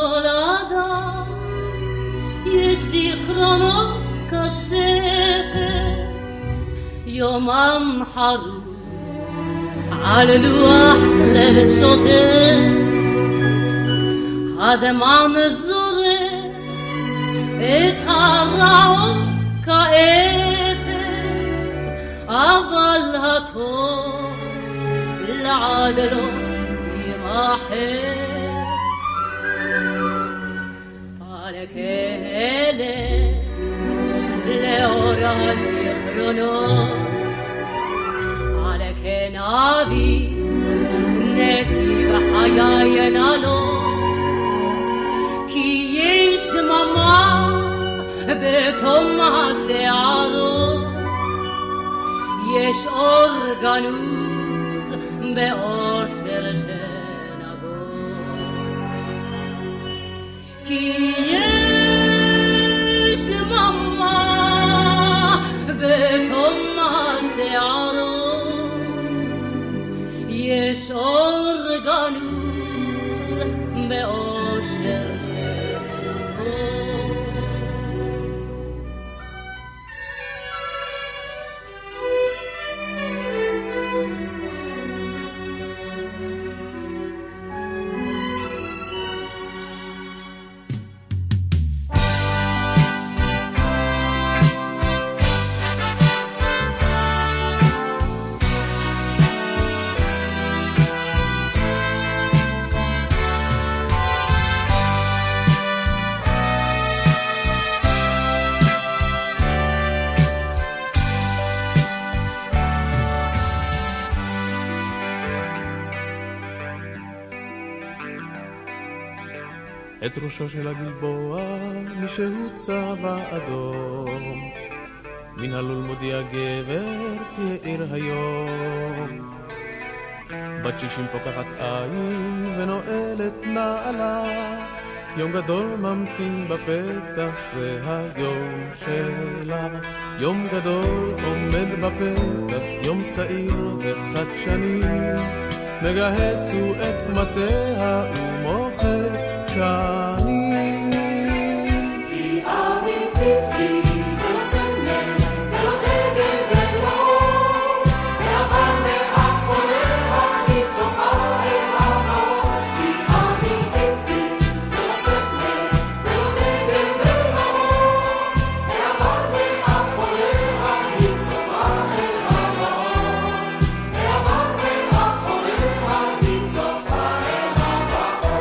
לכל אדם יש זיכרונות כספר, יומם חרוט על לוח לב סותר, הזמן זורק את הרעות כאפר, אבל הטוב לעד לא יימחק. על כאלה לאור הזיכרונות, על כן אבי נתיב חיי נעלו, כי יש דממה בתום השערות, יש אור גנוז באושר שנגור, כי יש דממה בתום השערות, יש אור גנוז באושר את ראשו של הגלבוע מישהו צבע אדום, מן הלול מודיע גבר כי העיר היום. בת 60 פוקחת עין ונועלת נעלה, יום גדול ממתין בפתח, זה היום שלה. יום גדול עומד בפתח, יום צעיר וחדשני, מגהץ הוא את קומתיה ומוחק שנים. כי אמיתית היא ולא סמל ולא דגל ולא ועבר מאחוריה היא צופה אל האור. כי אמיתית היא ולא סמל ולא דגל ולא ועבר מאחוריה היא צופה אל האור. ועבר מאחוריה היא צופה אל האור.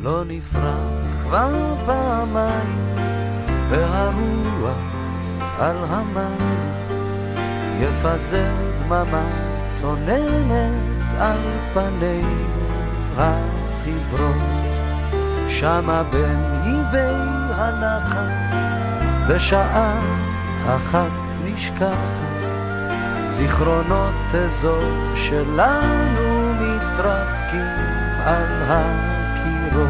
לא נפרח כבר פעמיים, והרוח על המים יפזר דממה צוננת על פנינו החברות. שמה בין איבי הנחל בשעה אחת נשכחת, זיכרונות אזור שלנו מתרקים על הקירות.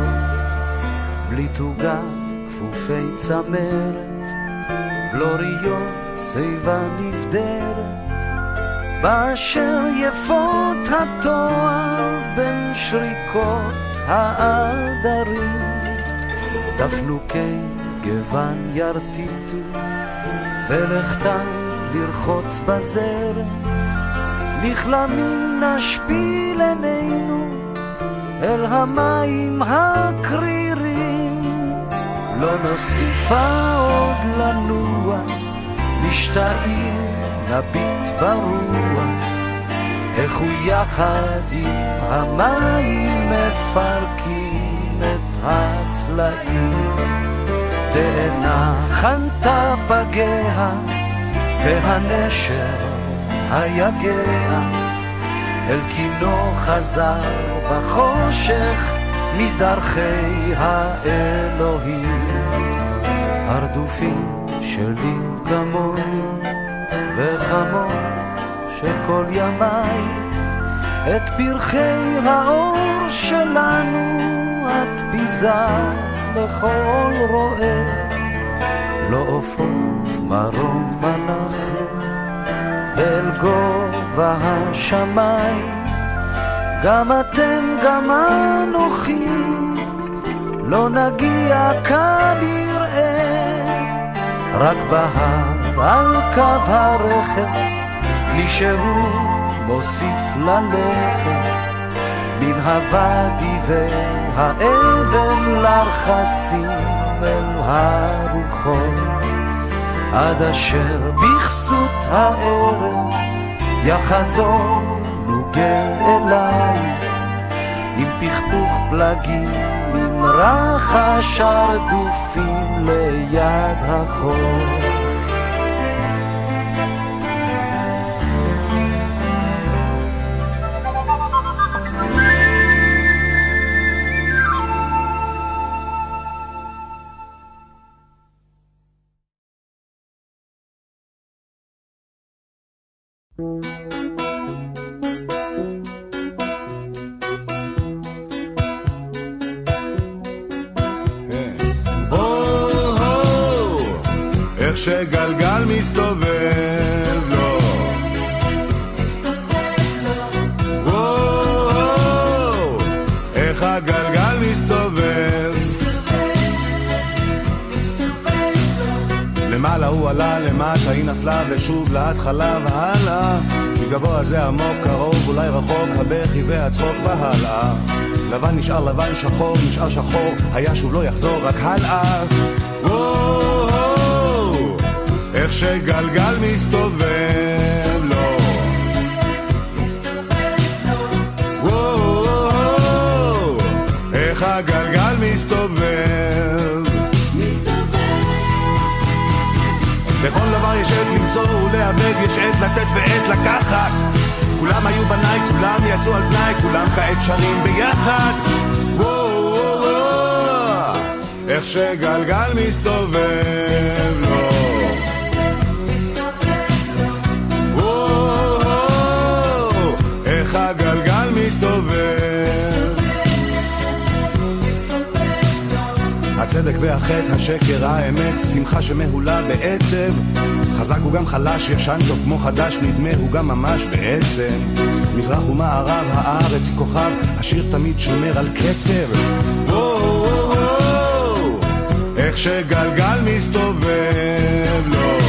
בלי תוגה כפופי צמרת, בלוריות שיבה נבדרת, באשר יפות התואר בין שריקות העדרים. תפלוקי גוון ירטיטו ולכתן לרחוץ בזרת, נכלמים נשפיל עינינו אל המים הקרירים. לא נוסיפה עוד לנוע, משתאים נביט ברוח, איך הוא יחד עם המים מפרקים את הסלעים. תאנה חנתה פגיה והנשר היגע, אל קינו חזר בחושך מדרכי האלוהים. הרדופים שלי כמוני וחמוך שכל ימי, את פרחי האור שלנו את ביזה לכל רואה. לא עופות מרום אנחנו ואל גובה השמיים, גם אתם גם אנוכי לא נגיע כנראה. רק בהר על קו הרכב מישהו מוסיף ללכת, מן הוואדי והאבן לרחסים אל הרוחות, עד אשר בכסות הערב יחזור נוגה אליי, עם פכפוך פלגים ממרח השרדופים ליד החור. איך שגלגל מסתובב לו, וואו, איך הגלגל מסתובב, למעלה הוא עלה, למטה היא נפלה, ושוב להתחלה והלאה, מגבוה זה עמוק, קרוב, אולי רחוק, הבכי והצחוק והלאה. לבן נשאר לבן, שחור נשאר שחור, היה שוב לא יחזור, רק הלאה. וואו, איך שגלגל מסתובב לו, וואו, איך הגלגל מסתובב. בכל דבר יש עת למצוא ולאבד, יש עת לתת ועת לקחת. כולם היו בניי, כולם יצאו על פניי, כולם כעת שרים ביחד. וואו, וואו, איך שגלגל מסתובב לו, וואו, איך הגלגל מסתובב. הצדק והחטא, השקר, האמת, שמחה שמהולה בעצב. חזק הוא גם חלש, ישן טוב כמו חדש, נדמה הוא גם ממש בעצם. מזרח ומערב, הארץ היא כוכב, השיר תמיד שומר על קצב. וואו, וואו, איך שגלגל מסתובב לו,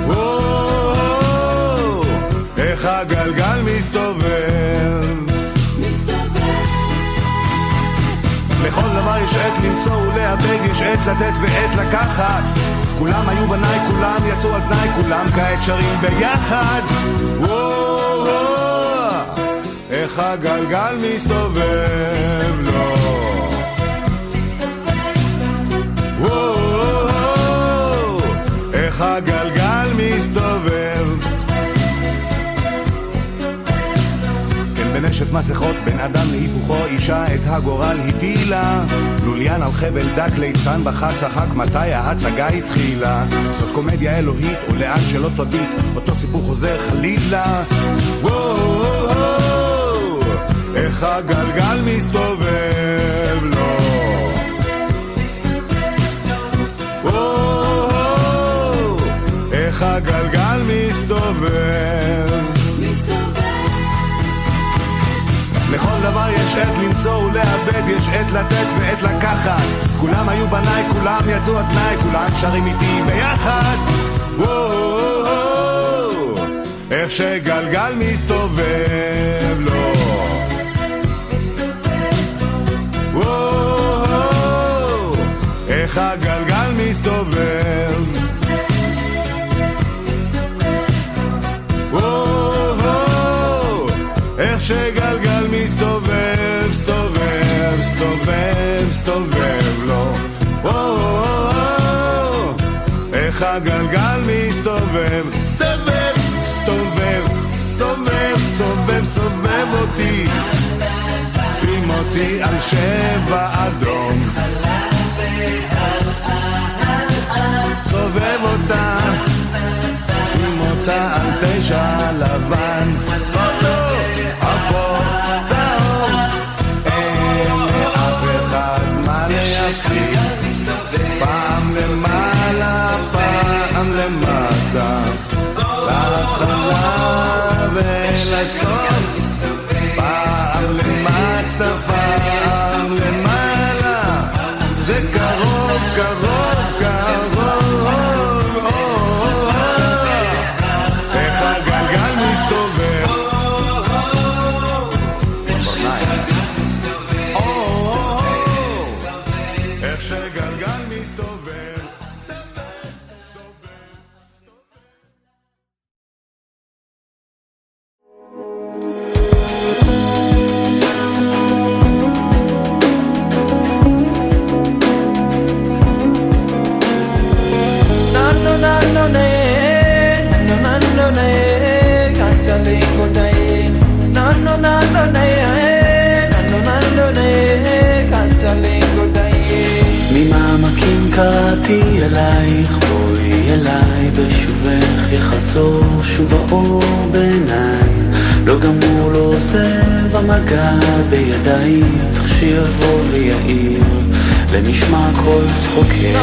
וואו, איך הגלגל מסתובב. לכל דבר יש עת למצוא ולאבד, יש עת לתת ועת לקחת. כולם היו בניי, כולם יצאו על פניי, כולם כעת שרים ביחד. וואו, איך הגלגל מסתובב לו. איך הגלגל מסתובב. כן, בנשת מסכות בין אדם להיפוכו, אישה את הגורל הפילה. לוליין על חבל דק ליצן בחד צחק מתי ההצגה התחילה. זאת קומדיה אלוהית ולאן שלא תביט אותו סיפור חוזר חלילה. איך הגלגל מסתובב לו. איך הגלגל מסתובב. לכל דבר יש עת למצוא ולאבד, יש עת לתת ועת לקחת. כולם היו בניי, כולם יצאו התנאי, כולם שרים איתי ביחד. איך שגלגל מסתובב לו. איך הגלגל מסתובב. איך שגלגל מסתובב, סתובב, סתובב, סתובב לו. איך הגלגל מסתובב, סתובב, סתובב, סתובב, סתובב, סתובב אותי. שים אותי על 7 אדום. סובב אותה, שים אותה על 9 לבן. אפור, צהוב, אין לאף אחד מה להפסיד. פעם למעלה, פעם למטה, להתחלה ולסוף. פעם למטה, פעם למעלה, זה קרוב, קרוב, קרוב. איך הגלגל מסתובב. איך שגלגל מסתובב. ממעמקים קראתי אלייך, בואי אליי בשובך יחזור שוב האור בעיניי. לא גמור לא עוזב המגע בידייך, שיבוא ויעיר למשמע כל צחוקך.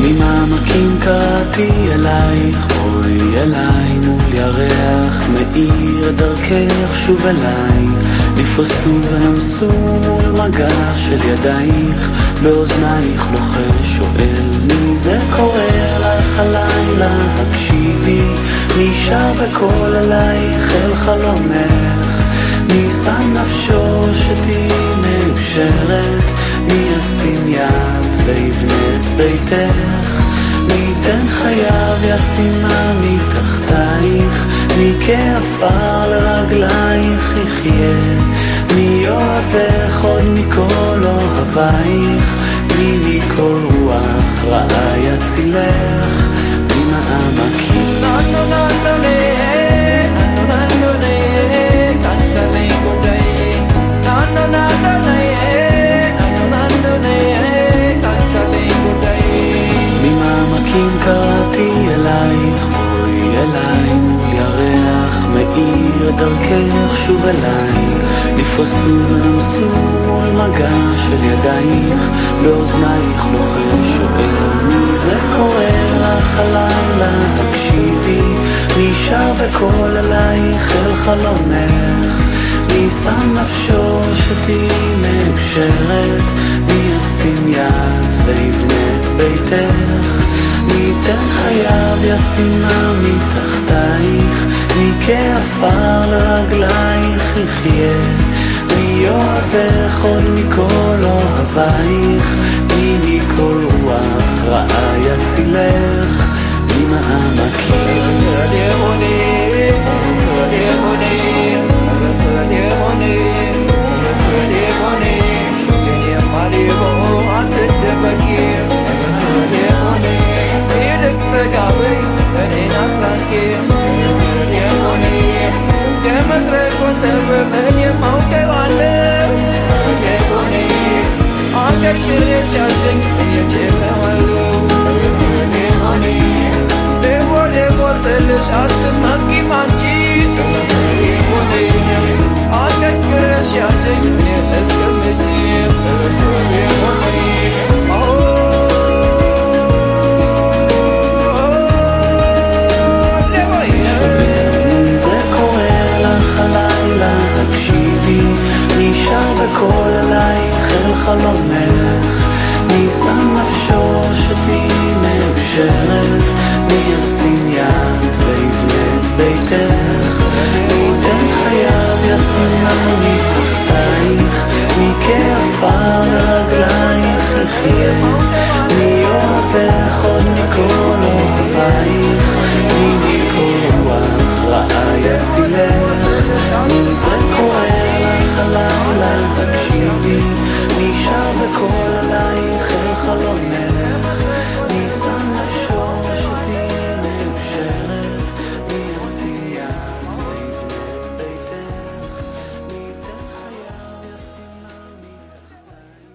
ממעמקים קראתי אלייך, בואי אליי מול ירח מאיר דרכך שוב אליי. נפרסו ונמסו מול מגע של ידייך, באוזנייך לוחש שואל מי זה קורא לך הלילה. הקשיבי מי שר בקול אלייך אל חלומך. מי שם נפשו שתהי מאושרת, מי ישים יד ויבנה את ביתך. מי ייתן חייו ישימה מתחתייך, מי כעפר לרגלייך יחיה. מי אוהבך עוד מכל אוהבייך, מי מכל רוח רעה יצילך. ממעמקים ממעמקים קראתי אלייך, בואי אליי מול ירח מאיר דרכך שוב אליי. נפרסו ונמסו מול מגע של ידייך, באוזנייך לוחש שואל מי זה קורא לך הלילה. הקשיבי מי שר בקול אלייך אל חלומך. מי שם נפשו שתהי מאושרת, מי ישים יד ויבנה את ביתך. מי ייתן חייו ישימה מתחתייך, מי כעפר לרגלייך יחיה. מי מי אוהבך עוד מכל אוהבייך, מי מכל רוח רעה יצילך, מי מהעמקים. בכל עלייך אל חלומך, מי שם נפשו שתהי מאושרת, מי ישים יד ויבנה את ביתך, מי ייתן חייו ישימה מתחתייך, מי כעפר לרגלייך יחיה, מי אוהבך עוד מכל אוהבייך, מי מכל רוח רעה יצילך, מי זה קורא לך הלילה תקשיבי, מי שר בכל עלייך אל חלומך, מי שם נפשו שתהי מאושרת, מי ישים יד ויבנה את ביתך, מי ייתן חייו ישימה מתחתייך.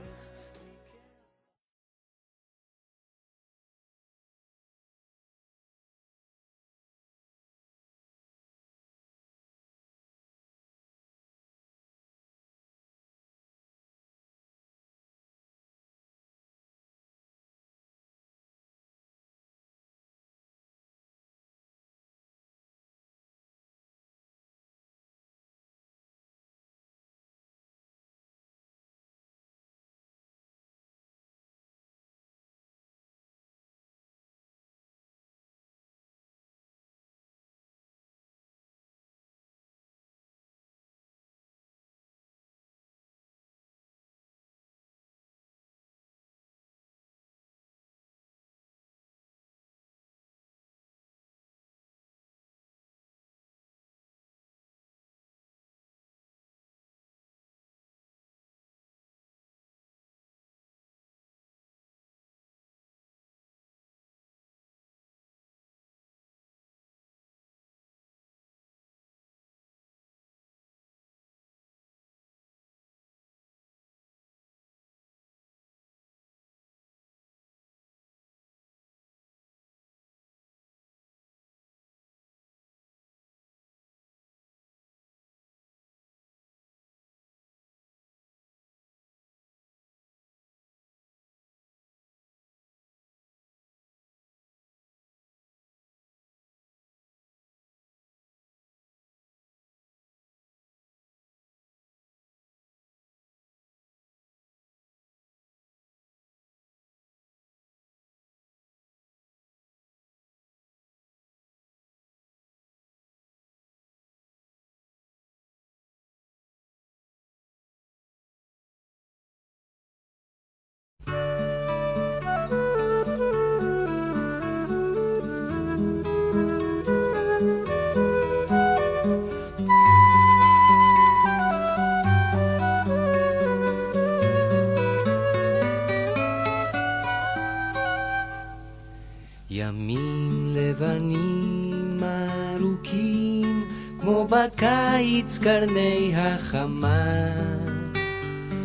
ימים לבנים ארוכים כמו בקיץ קרני החמה,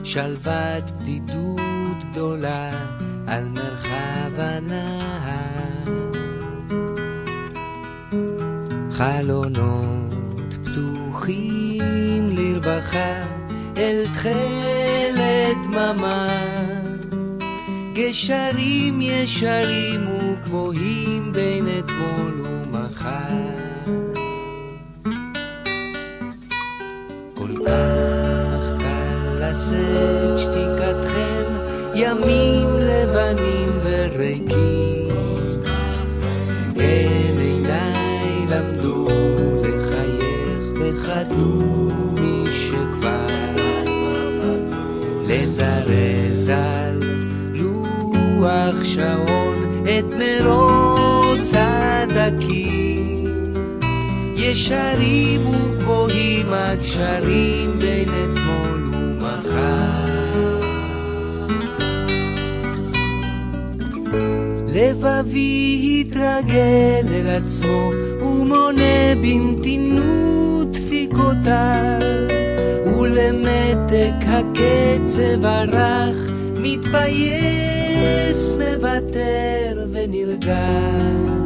שלוות בדידות גדולה על מרחב הנהר, חלונות פתוחים לרווחה אל תכלת דממה, גשרים ישרים וגבוהים בין אתמול ומחר, כל כך קל לשאת שתיקתכם, ימים לבנים וריקים, כן עיניי למדו לחייך בחדו מי שכבר לזרז על לוח שעון את מרוץ הדקים. ישרים וגבוהים הקשרים בין אתמול ומחר. לבבי התרגל אל עצמו ומונה במתינות דפיקותיו, ולמתק הקצב הרך מתפייס, מוותר ונרגע.